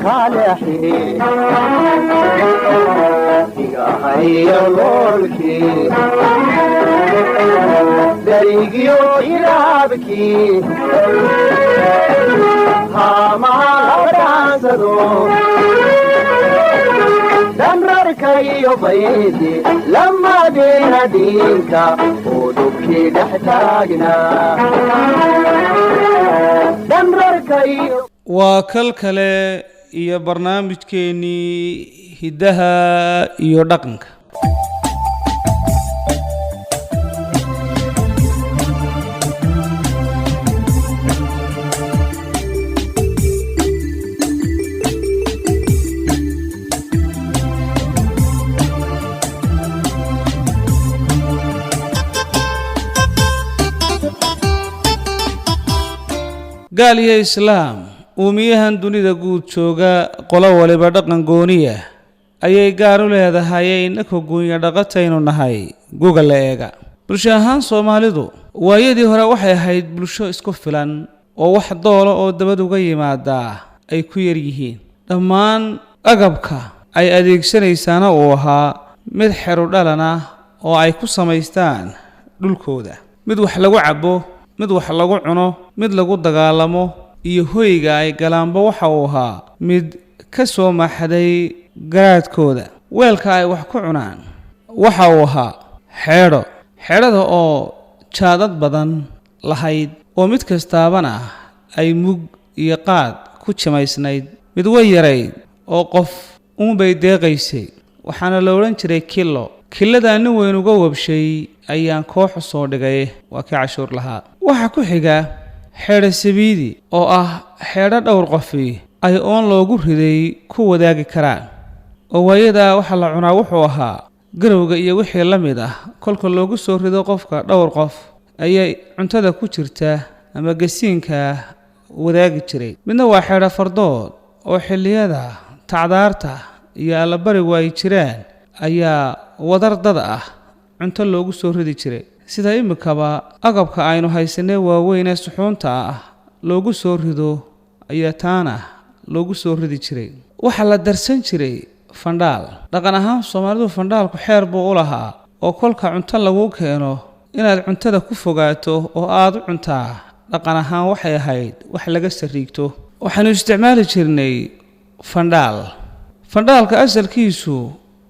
kaleexi igahayo noolkii darigyo ilaabkii haamaha labdhaansado damrarkayo baydi lamadeena diinka oo dhubkii dhex taagnaa damrarkayo waa kal kale iyo barnaamijkeennii hidaha iyo dhaqanka. galiya islaam uumiyahan dunida guud jooga qolo waliba dhaqan gooniya ayay gaar u leedahay inaka goonya dhaqataynu nahay guga la eega. bulsho ahaan Soomaalidu waayadii hore waxay ahayd bulsho isku filan oo wax doolo oo dabad uga yimaada ay ku yar yihiin. dhammaan agabka ay adeegsanaysaana uu ahaa mid xeru dhalana oo ay ku samaystaan dhulkooda, mid wax lagu cabo, mid wax lagu cuno, mid lagu dagaalamo iyo hoyga ay galaanba waxa uu ahaa mid ka soo maxday garaadkooda. weelka ay wax ku cunaan waxa uu ahaa xeedhada oo jaadad badan lahayd oo mid kastaabana ay mug iyo qaad ku jimaysnayd. mid way yarayd oo qof uunbay deeqaysay, waxaana la odhan jiray kilada nin weyn uga wabshay ayaan koox soo dhigay waa ka cashuur lahaa. waxa ku xiga xeedho sabiidi oo ah xeedho dhowr qofi ay oon loogu riday ku wadaagi karaan. oo waayada waxa la cunaa wuxuu ahaa garowga iyo wixii la mid ah. kolka loogu soo rido qofka dhowr qof ayay cuntada ku jirta ama gasiinka wadaagi jiray. midna waa xeedho fardood oo xilliyada tacdaarta iyo allabarigu ay jiraan ayaa wadar dad ah cunto loogu soo ridi jiray. sida imikaba agabka aynu haysanay waaweyn ee suxuunta ah loogu soo rido ayaa taana loogu soo ridi jiray. waxa la darsan jiray fandhaal. dhaqan ahaan Soomaalidu fandhaalku xeer buu u lahaa oo kolka cunto lagu keeno inaad cuntada ku fogaato oo aad u cuntaa dhaqan ahaan waxay ahayd wax laga sariigto. waxaanu isticmaali jirnay fandhaalka asalkiisu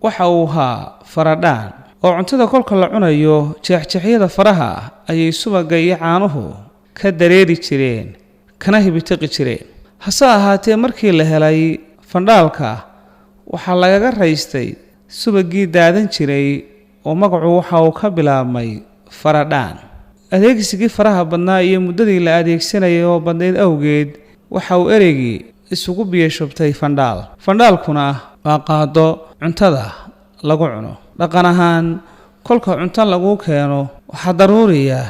waxa uu ahaa faradhaan oo cuntada kolka la cunayo jeexjeexyada faraha ayay subaga iyo caanuhu ka dareeri jireen kana hibitiqi jireen. hase ahaatee markii la helay fandhaalka waxaa lagaga raystay subagii daadan jiray oo magacu waxa uu ka bilaabmay faradhaan. adeegsigii faraha badnaa iyo muddadii la adeegsanayay oo badnayd awgeed waxa uu ereygii isugu biyashubtay fandhaalkuna waa qaado cuntada lagu cuno. dhaqan ahaan kolka cunto lagu keeno waxaa daruuriya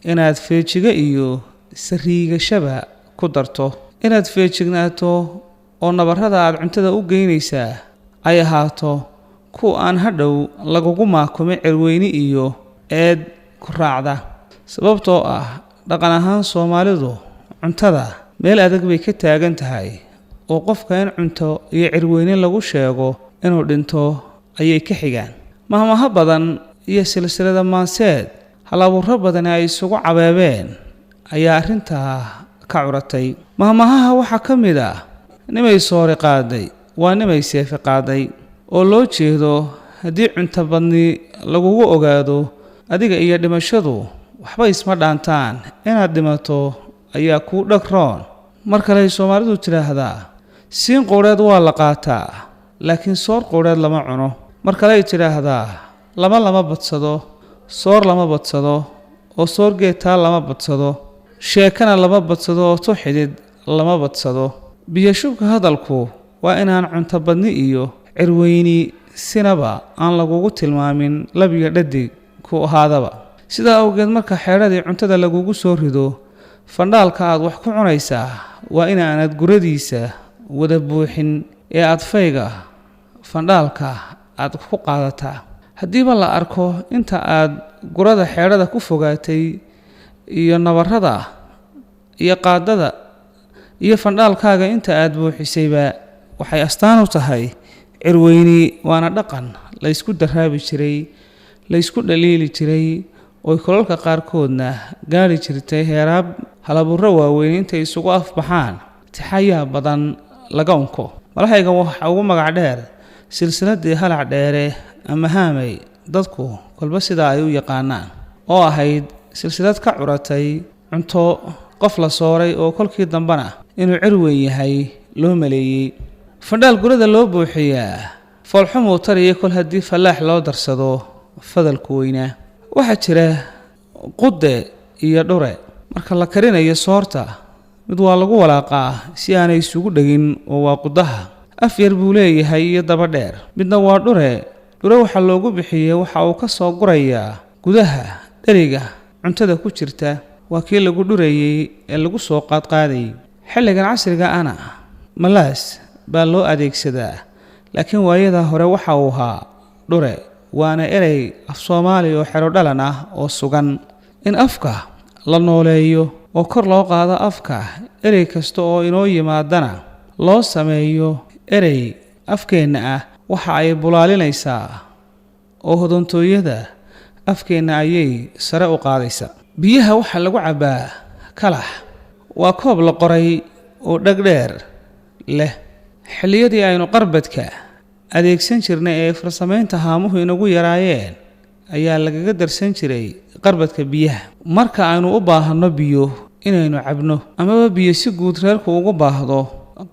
inaad feejiga iyo sariigashaba ku darto, inaad feejignaato oo nabarrada aad cuntada u geynaysaa ay ahaato kuwa aan hadhow lagugu maakumin cirweyni iyo eed ku raacda. sababtoo ah dhaqan ahaan Soomaalidu cuntada meel adag bay ka taagan tahay oo qofka in cunto iyo cirweyne lagu sheego inuu dhinto ayay ka xigaan. mahmaha badan iyo silsilada maanseed halabuuro badan ay isugu cabeebeen ayaa arrintaa ka curatay. mahmahaha waxaa ka mid ah nimay soori qaaday waa nimay seefi qaaday, oo loo jeedo haddii cunto badni lagugu ogaado adiga iyo dhimashadu waxba isma dhaantaan, inaad dhimato ayaa kuu dhagroon. mar kale Soomaalidu tiraahdaa siin qowreed waa la qaataa laakiin soor qowreed lama cuno. mar kale ay tiraahdaa lama badsado, soor lama badsado oo soor geetaa lama badsado, sheekana lama badsado oo tu xidid lama badsado. biyashubka hadalku waa inaan cunto badni iyo cirweyni sinaba aan lagugu tilmaamin labiga dhadig ku ahaadaba. sidaa awgeed marka xeedhadii cuntada lagugu soo rido fandhaalka aad wax ku cunaysaa waa inaanad guradiisa wada buuxin ee aad fayga fandhaalka aad ku qaadataa. haddiiba la arko inta aad gurada xeedhada ku fogaatay iyo nabarrada iyo qaadada iyo fandhaalkaaga inta aad buuxisayba waxay astaan u tahay cirweyni waana dhaqan la isku daraabi jiray la isku dhaliili jiray oo kolalka qaarkoodna gaari jirtay heeraab halaburro waaweyn intay isugu afbaxaan tixayaa badan laga unko malahayga waxa ugu magac dheer silsiladii halac dheere ama haamay dadku kolba sida ay u yaqaanaan oo ahayd silsilad ka curatay cunto qof la sooray oo kolkii dambana inuu cirweyn yahay loo maleeyay fadhaal gurada loo buuxiyaa foolxumuu tariya kol haddii falaax loo darsado fadalku weynaa waxaa jira qude iyo dhure marka la karinayo soorta mid waa lagu walaaqaa si aanay isugu dhegin oo waa qudaha af yar buu leeyahay iyo daba dheer midna waa dhure waxaa loogu bixiyey waxa uu ka soo gurayaa gudaha dheriga cuntada ku jirta waa kii lagu dhurayey ee lagu soo qaadqaadayay xilligan casriga ana malaas baa loo adeegsadaa laakiin waayadaa hore waxa uu ahaa dhure waana erey af Soomaali oo xero dhalan ah oo sugan in afka la nooleeyo oo kor loo qaado afka erey kasta oo inoo yimaadana loo sameeyo erey afkeena ah waxa ay bulaalinaysaa oo hodoontooyada afkeena ayay sare u qaadaysaa biyaha waxa lagu cabaa kalax waa koob la qoray oo dhagdheer leh xilliyadii aynu qarbadka adeegsan jirnay ee farsamaynta haamuhu inagu yaraayeen ayaa lagaga darsan jiray qarbadka biyaha marka aynu u baahanno biyo inaynu cabno amaba biyo si guud reerku ugu baahdo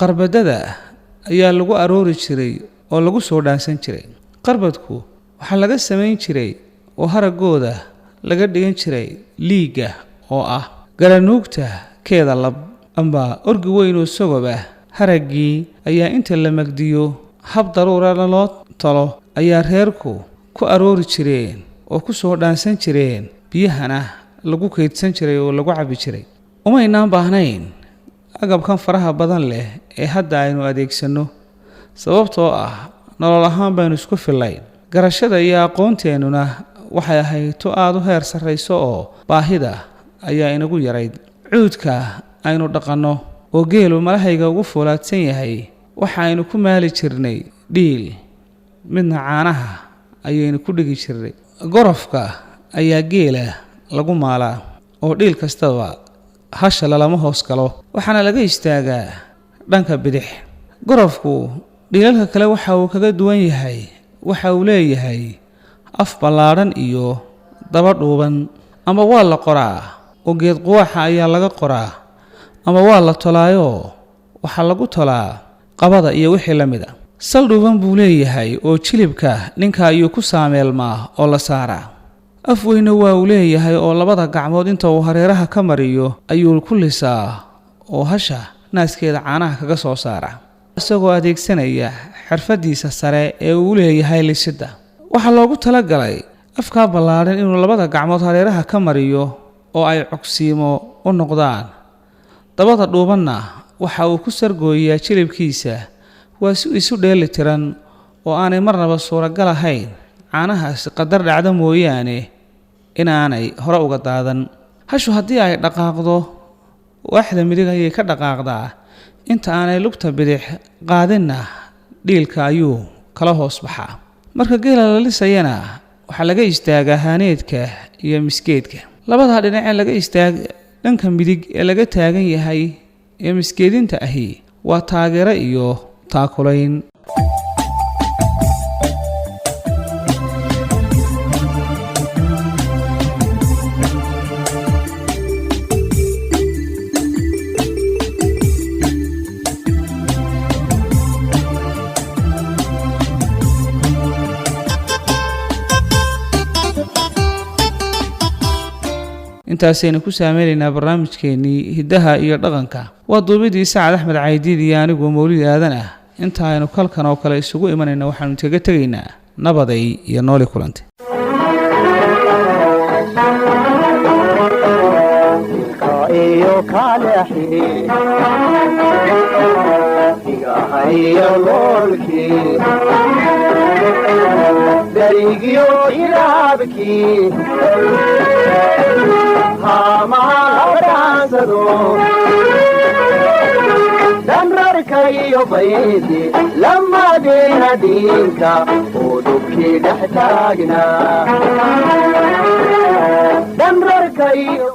qarbadada ayaa lagu aroori jiray oo lagu soo dhaansan jiray qarbadku waxaa laga samayn jiray oo haragooda laga dhigan jiray liiga oo ah garanuugta keeda lab amba orgi weyn oo sogoba haragii ayaa inta la magdiyo hab daruura loo talo ayaa reerku ku aroori jireen oo ku soo dhaansan jireen biyahana lagu kaydsan jiray oo lagu cabi jiray umaynaan baahnayn agabkan faraha badan leh ee hadda aynu adeegsano sababtoo ah nolol ahaan baynu isku fillayn garashada iyo aqoonteenuna waxay ahayd to aad u heer sarrayso oo baahida ayaa inagu yarayd cuudka aynu dhaqanno oo geelu malahayga ugu foolaadsan yahay waxa aynu ku maali jirnay dhiil midna caanaha ayaynu ku dhigi jirnay gorofka ayaa geela lagu maalaa oo dhiil kastaba hasha lalama hoos galo waxaana laga istaagaa dhanka bidix gorofku dhiilalka kale waxa uu kaga duwan yahay waxa uu leeyahay af ballaadhan iyo daba dhuuban ama waa la qoraa oo geed quwaxa ayaa laga qoraa ama waa la tolaayoo waxaa lagu tolaa qabada iyo wixii la mid a sal dhuuban buu leeyahay oo jilibka ninka ayuu ku saameelmaa oo la saaraa af weyna waa uu leeyahay oo labada gacmood inta uu hareeraha ka mariyo ayuu ku lisaa oo hasha naaskeeda caanaha kaga soo saara isagoo adeegsanaya xirfadiisa sare ee uu leeyahay lisidda waxaa loogu talagalay afka ballaadhan inuu labada gacmood hareeraha ka mariyo oo ay cogsiimo u noqdaan dabada dhuubanna waxa uu ku sargooyaa jilibkiisa waa si isu dheeli tiran oo aanay marnaba suuragal ahayn caanahaasi qadar dhacda mooyaane inaanay hore uga daadan hashu haddii ay dhaqaaqdo waaxda midig ayay ka dhaqaaqdaa inta aanay lugta bidix qaadinna dhiilka ayuu kala hoos baxaa marka geela la lisayana waxaa laga istaagaa haaneedka iyo miskeedka labada dhinac ee laga istaag dhanka midig ee laga taagan yahay ee miskeedinta ahi waa taageero iyo taakulayn intaasaynu ku saameynaynaa barnaamijkeennii hidaha iyo dhaqanka waa duubidii Sacad Axmed Caydiid iyo anigu Mawliid Aadan ah inta aynu kalkan oo kale isugu imanayna waxaanu kaga tegaynaa nabaday iyo nooli kulante iyo kaleexi iyo loolki darigiyo ilaabki hama labransado damrarka iyo bayti lama deena diinka oo dubkii dhex taagnaa dhanrarka iyo